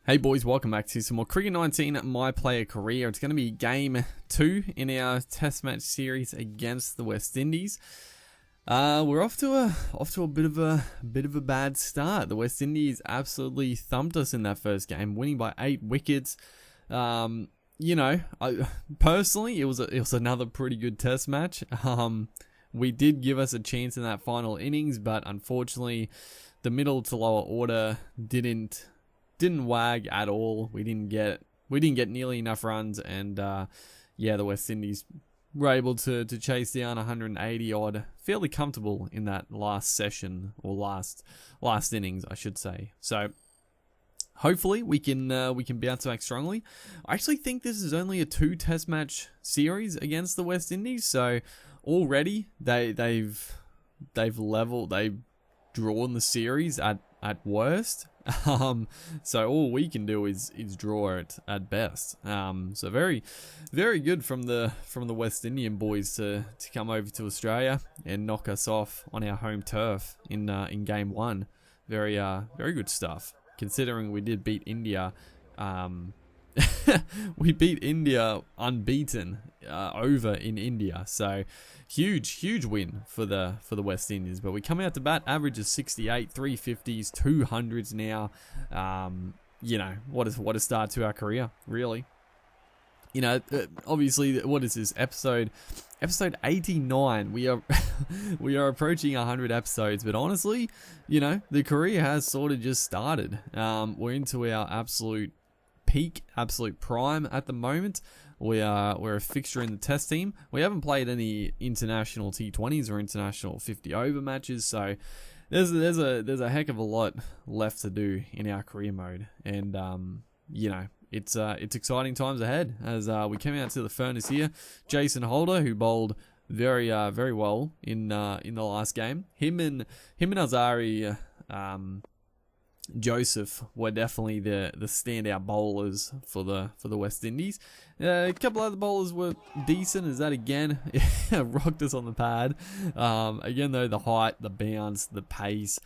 Hey boys, welcome back to some more Cricket 19 My Player Career. It's going to be game 2 in our test match series against the West Indies. We're off to a bit of a bad start. The West Indies absolutely thumped us in that first game, winning by 8 wickets. Personally, it was another pretty good test match. We did give us a chance in that final innings, but unfortunately, the middle to lower order didn't wag at all. We didn't get nearly enough runs, and the West Indies were able to chase down 180 odd, fairly comfortable in that last session, or last innings, I should say. So hopefully we can bounce back strongly. I actually think this is only a 2 test match series against the West Indies, so already they've drawn the series at worst. So all we can do is draw it at best. So very, very good from the West Indian boys to come over to Australia and knock us off on our home turf in game 1. Very good stuff, considering we did beat India. We beat India unbeaten over in India, so huge win for the West Indies. But we come out to bat, average of 68, 350s, 200s now. What a start to our career, really. Obviously, what is this episode 89? We are approaching 100 episodes, but honestly, the career has sort of just started. We're into our absolute peak, absolute prime at the moment. We're a fixture in the test team. We haven't played any international T20s or international 50 over matches, so there's a heck of a lot left to do in our career mode, and it's exciting times ahead as we came out to the furnace here. Jason Holder, who bowled very well in the last game. Him and Azari Joseph were definitely the standout bowlers for the West Indies. A couple other bowlers were decent. Is that again? Rocked us on the pad. Again though, the height, the bounce, the pace,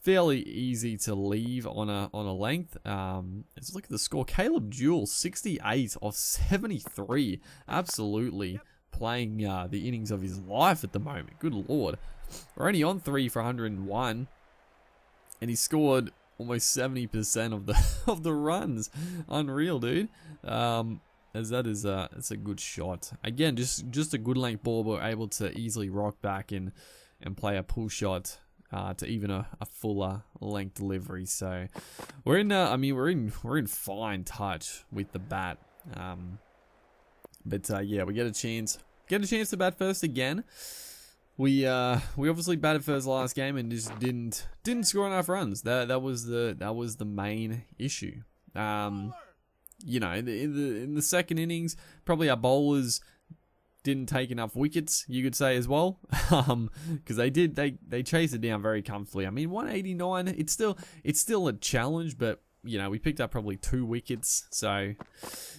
fairly easy to leave on a length. Let's look at the score. Caleb Jewell, 68 off 73. Absolutely playing the innings of his life at the moment. Good lord. We're only on 3 for 101, and he scored almost 70% of the runs. Unreal, dude. As that is it's a good shot. Again, just a good length ball, but we're able to easily rock back and play a pull shot to even a fuller length delivery. So we're in fine touch with the bat. We get a chance to bat first again. We obviously batted first last game and just didn't score enough runs. That was the main issue. In the second innings, probably our bowlers didn't take enough wickets, you could say, as well, because they chased it down very comfortably. I mean, 189, it's still a challenge, but we picked up probably 2 wickets. So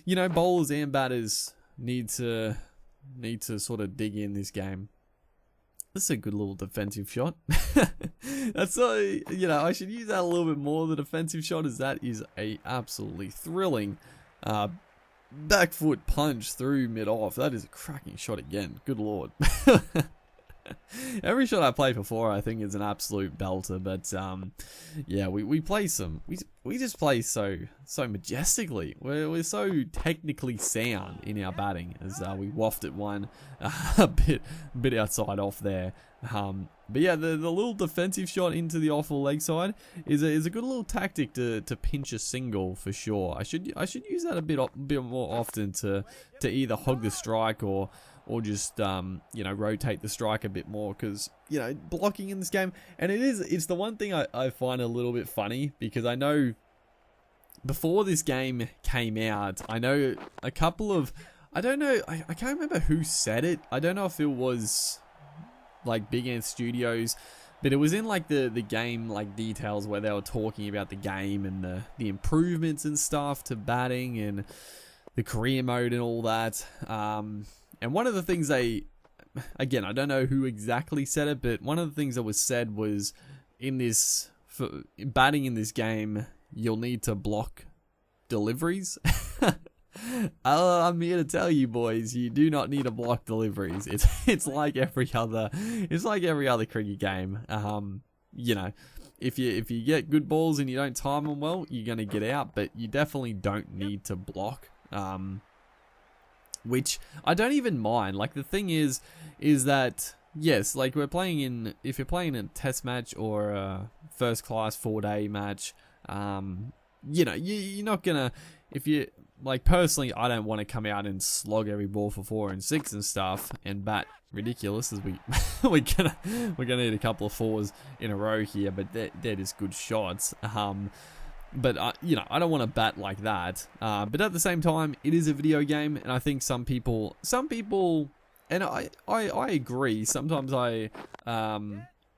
bowlers and batters need to sort of dig in this game. This is a good little defensive shot. That's I should use that a little bit more, the defensive shot, as that is a absolutely thrilling back foot punch through mid-off. That is a cracking shot again. Good lord. Every shot I played before, I think, is an absolute belter, but we play we just play so majestically. We're so technically sound in our batting, as we wafted one a bit outside off there. But yeah, the little defensive shot into the off leg side is a good little tactic to pinch a single for sure. I should use that a bit more often to either hog the strike or just rotate the strike a bit more, because blocking in this game, and it's the one thing I find a little bit funny, because I know before this game came out, I know a couple of, I can't remember who said it. I don't know if it was like Big Ant Studios, but it was in like the game like details, where they were talking about the game and the improvements and stuff to batting and the career mode and all that. And one of the things again, I don't know who exactly said it, but one of the things that was said was, for batting in this game, you'll need to block deliveries. I'm here to tell you, boys, you do not need to block deliveries. It's like every other cricket game. You know, if you get good balls and you don't time them well, you're gonna get out. But you definitely don't need to block. Which I don't even mind. Like, the thing is that yes, like, if you're playing in a test match or a first class 4-day match, you know, you're not gonna, if you, like, personally, I don't want to come out and slog every ball for 4 and 6 and stuff and bat ridiculous, as we're gonna need a couple of 4s in a row here, but they're just good shots. But you know, I don't want to bat like that. But at the same time, it is a video game, and I think some people, and I agree. Sometimes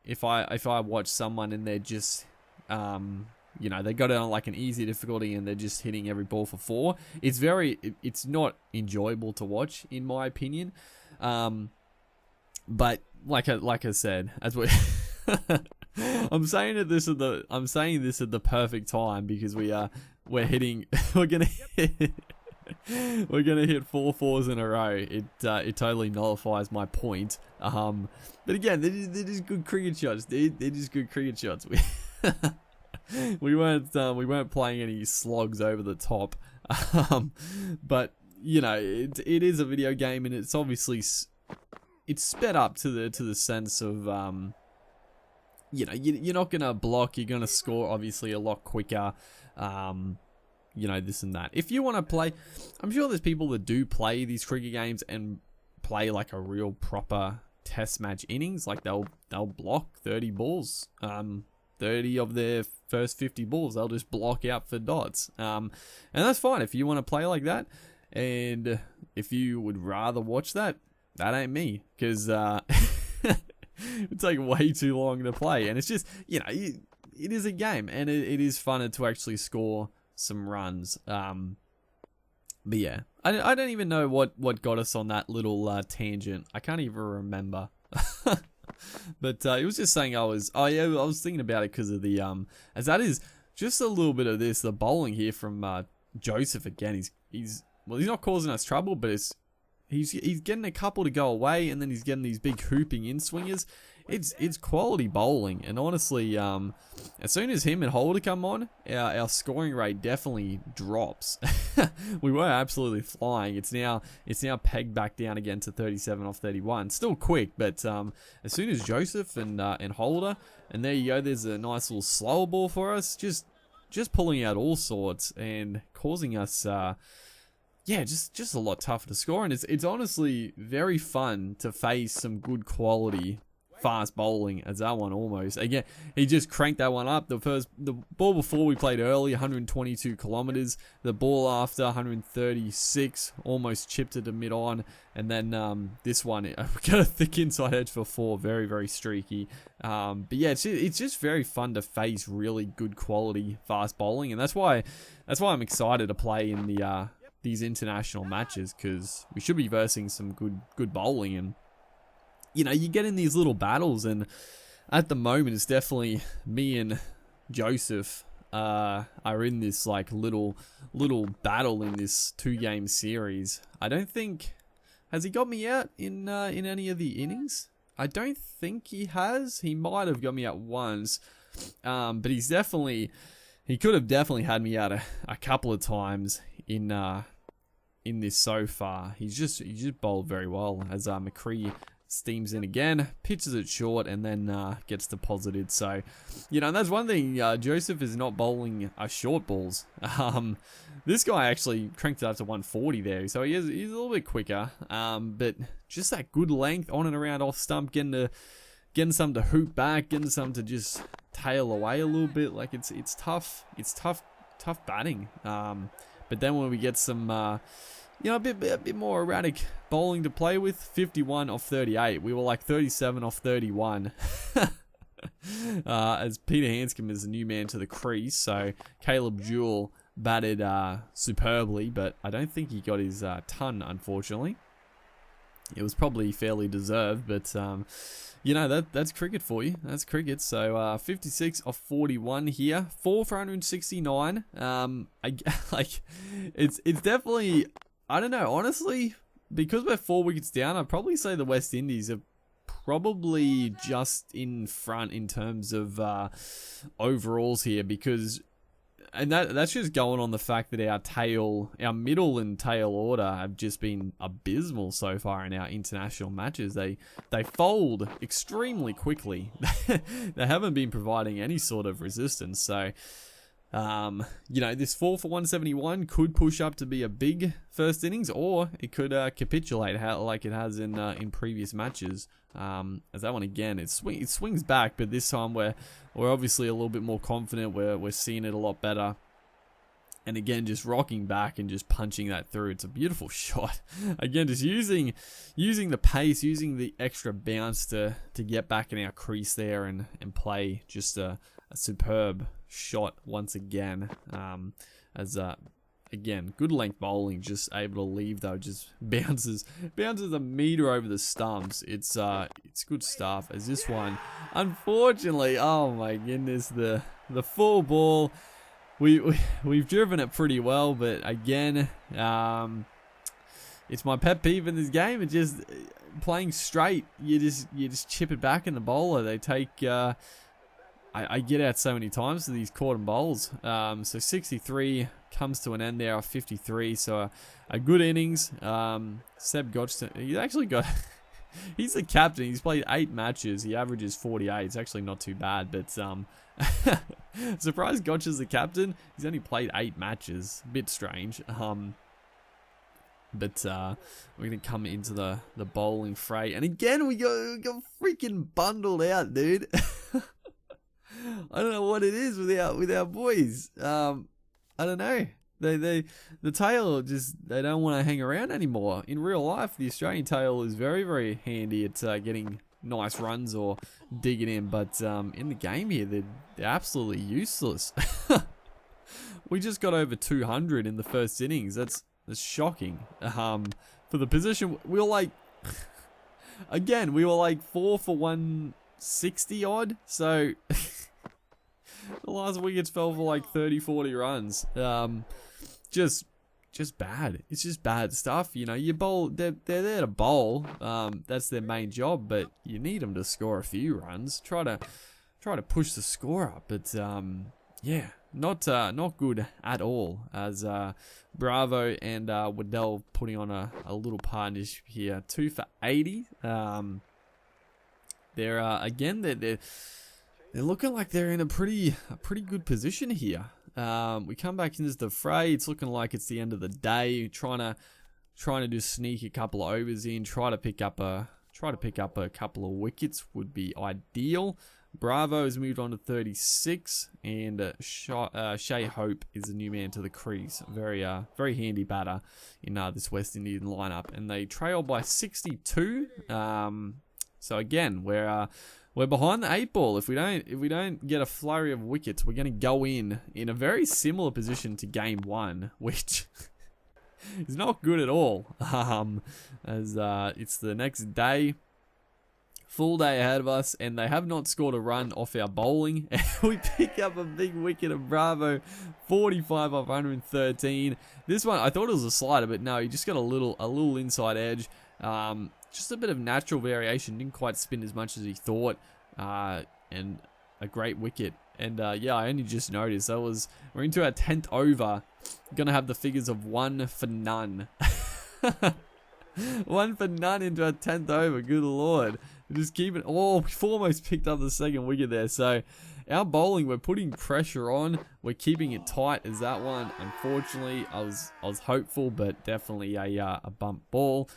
if I watch someone and they're just, you know, they got it on like an easy difficulty and they're just hitting every ball for 4. It's not enjoyable to watch, in my opinion. But like I said, as we. I'm saying this at the perfect time, because we're gonna hit 4 4s in a row. It totally nullifies my point. But again, they're just good cricket shots. They're just good cricket shots. We weren't playing any slogs over the top. But you know, it is a video game, and it's obviously it's sped up to the sense of you know, you're not going to block, you're going to score obviously a lot quicker, you know, this and that. If you want to play, I'm sure there's people that do play these cricket games and play like a real proper test match innings, like they'll block 30 balls, 30 of their first 50 balls, they'll just block out for dots, and that's fine if you want to play like that. And if you would rather watch that ain't me, because it would take way too long to play, and it's just, you know, it is a game, and it is fun to actually score some runs. But yeah, I don't even know what got us on that little tangent. I can't even remember. But it was just saying I was thinking about it because of the as that is just a little bit of this, the bowling here from Joseph again. He's not causing us trouble, but he's getting a couple to go away, and then he's getting these big hooping in swingers. It's quality bowling, and honestly, as soon as him and Holder come on, our scoring rate definitely drops. We were absolutely flying. It's now pegged back down again to 37 off 31. Still quick, but as soon as Joseph and Holder, and there you go, there's a nice little slower ball for us, just pulling out all sorts and causing us. Yeah, just a lot tougher to score, and it's honestly very fun to face some good quality fast bowling as that one almost. Again, he just cranked that one up. The ball before we played early, 122 kilometers. The ball after, 136, almost chipped it to mid-on. And then this one, we got a thick inside edge for 4, very, very streaky. But yeah, it's just very fun to face really good quality fast bowling, and that's why I'm excited to play in the these international matches, because we should be versing some good bowling. And you know, you get in these little battles, and at the moment it's definitely me and Joseph are in this like little battle in this 2-game series. I don't think, has he got me out in any of the innings? I don't think he has. He might have got me out once, but he could have definitely had me out a couple of times in this so far. He's just bowled very well, as McCree steams in again, pitches it short, and then gets deposited. So, you know, that's one thing. Joseph is not bowling short balls. This guy actually cranked it up to 140 there, so he's a little bit quicker. But just that good length on and around off stump, getting some to hoop back, getting some to just tail away a little bit. Like it's tough. It's tough batting. But then when we get some you know, a bit more erratic bowling to play with, 51 off 38. We were like 37 off 31. As Peter Hanscom is the new man to the crease, so Caleb Jewell batted superbly, but I don't think he got his ton, unfortunately. it was probably fairly deserved, but you know, that's cricket for you. That's cricket. So 56 off 41 here, 4 for 169. Like it's definitely, I don't know, honestly, because we're 4 wickets down, I'd probably say the West Indies are probably just in front in terms of overalls here, because. And that's just going on the fact that our middle and tail order have just been abysmal so far in our international matches. They fold extremely quickly. They haven't been providing any sort of resistance. So, you know, this 4 for 171 could push up to be a big first innings, or it could capitulate like it has in previous matches. As that one again, it swings back, but this time we're obviously a little bit more confident. We're seeing it a lot better, and again, just rocking back and just punching that through. It's a beautiful shot. Again, just using the pace, using the extra bounce to get back in our crease there and play just a superb shot once again. Again, good length bowling, just able to leave though, just bounces a meter over the stumps. It's good stuff. As this one, unfortunately, oh my goodness, the full ball, we've driven it pretty well, but again, it's my pet peeve in this game. It's just playing straight. You just chip it back in the bowler. They take. I get out so many times to these caught and bowls. So 63 comes to an end there of 53. So a good innings. Seb Godchton, he's actually got. He's the captain. He's played 8 matches. He averages 48. It's actually not too bad, but surprised Gotch is the captain. He's only played 8 matches. A bit strange. But we're going to come into the bowling fray. And again, we got freaking bundled out, dude. I don't know what it is with our boys. I don't know. The tail just, they don't want to hang around anymore. In real life, the Australian tail is very, very handy at getting nice runs or digging in. But in the game here, they're absolutely useless. We just got over 200 in the first innings. That's shocking. For the position, we were like, again, we were like 4 for 160 odd. So the last wickets fell for like 30-40 runs. Just bad. It's just bad stuff. You know, you bowl. They're there to bowl. That's their main job. But you need them to score a few runs. Try to push the score up. But yeah, not good at all. As Bravo and Waddell putting on a little partnership here. 2 for 80. They're again they're looking like they're in a pretty good position here. We come back into the fray. It's looking like it's the end of the day. Trying to just sneak a couple of overs in. Try to pick up a couple of wickets would be ideal. Bravo has moved on to 36, and Shea Hope is the new man to the crease. Very handy batter in this West Indian lineup, and they trail by 62. So again, we're behind the 8 ball. If we don't get a flurry of wickets, we're going to go in a very similar position to game 1, which is not good at all. As it's the next day, full day ahead of us, and they have not scored a run off our bowling. We pick up a big wicket of Bravo, 45 off 113. This one, I thought it was a slider, but no, he just got a little inside edge. Just a bit of natural variation. Didn't quite spin as much as he thought. And a great wicket. And yeah, I only just noticed. We're into our 10th over. Gonna have the figures of 1 for none. 1 for none into our 10th over. Good lord. Just keep it. Oh, we've almost picked up the second wicket there. So our bowling, we're putting pressure on. We're keeping it tight as that one. Unfortunately, I was hopeful, but definitely a bump ball.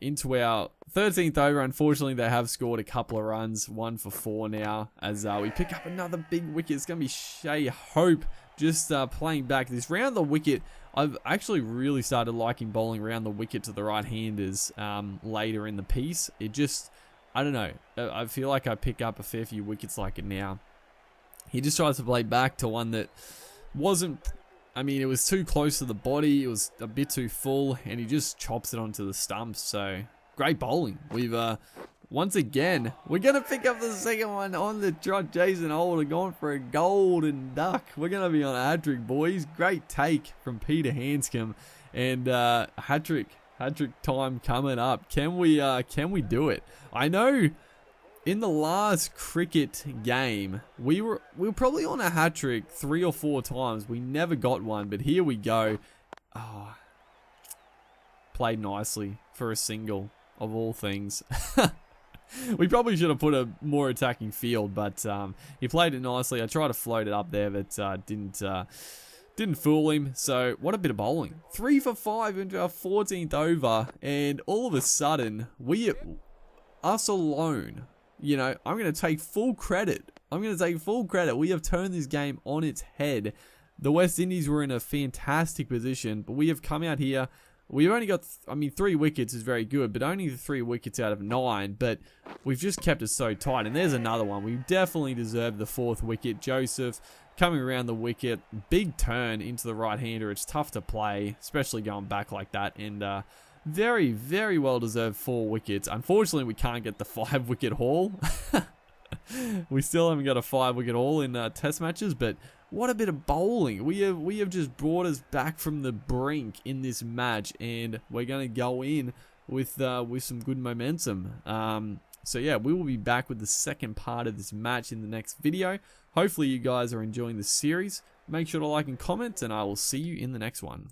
Into our 13th over, unfortunately, they have scored a couple of runs, 1 for 4 now, as we pick up another big wicket. It's going to be Shea Hope just playing back. This round the wicket, I've actually really started liking bowling around the wicket to the right-handers later in the piece. It just, I don't know, I feel like I pick up a fair few wickets like it now. He just tries to play back to one that wasn't I mean, it was too close to the body. It was a bit too full, and he just chops it onto the stumps. So, great bowling. We've, once again, we're going to pick up the second one on the trot. Jason Holder going for a golden duck. We're going to be on a hat-trick, boys. Great take from Peter Hanscom. And hat-trick time coming up. Can we do it? I know in the last cricket game, we were probably on a hat-trick 3 or 4 times. We never got one, but here we go. Oh, played nicely for a single, of all things. We probably should have put a more attacking field, but he played it nicely. I tried to float it up there, but didn't fool him. So what a bit of bowling. 3 for 5 into our 14th over, and all of a sudden, us alone, you know, I'm going to take full credit. We have turned this game on its head. The West Indies were in a fantastic position, but we have come out here. We've only got, 3 wickets is very good, but only the 3 wickets out of 9. But we've just kept it so tight. And there's another one. We definitely deserve the 4th wicket. Joseph coming around the wicket. Big turn into the right-hander. It's tough to play, especially going back like that. And very, very well-deserved 4 wickets. Unfortunately, we can't get the 5-wicket haul. We still haven't got a 5-wicket haul in test matches, but what a bit of bowling. We have just brought us back from the brink in this match, and we're going to go in with some good momentum. So yeah, we will be back with the second part of this match in the next video. Hopefully you guys are enjoying the series. Make sure to like and comment, and I will see you in the next one.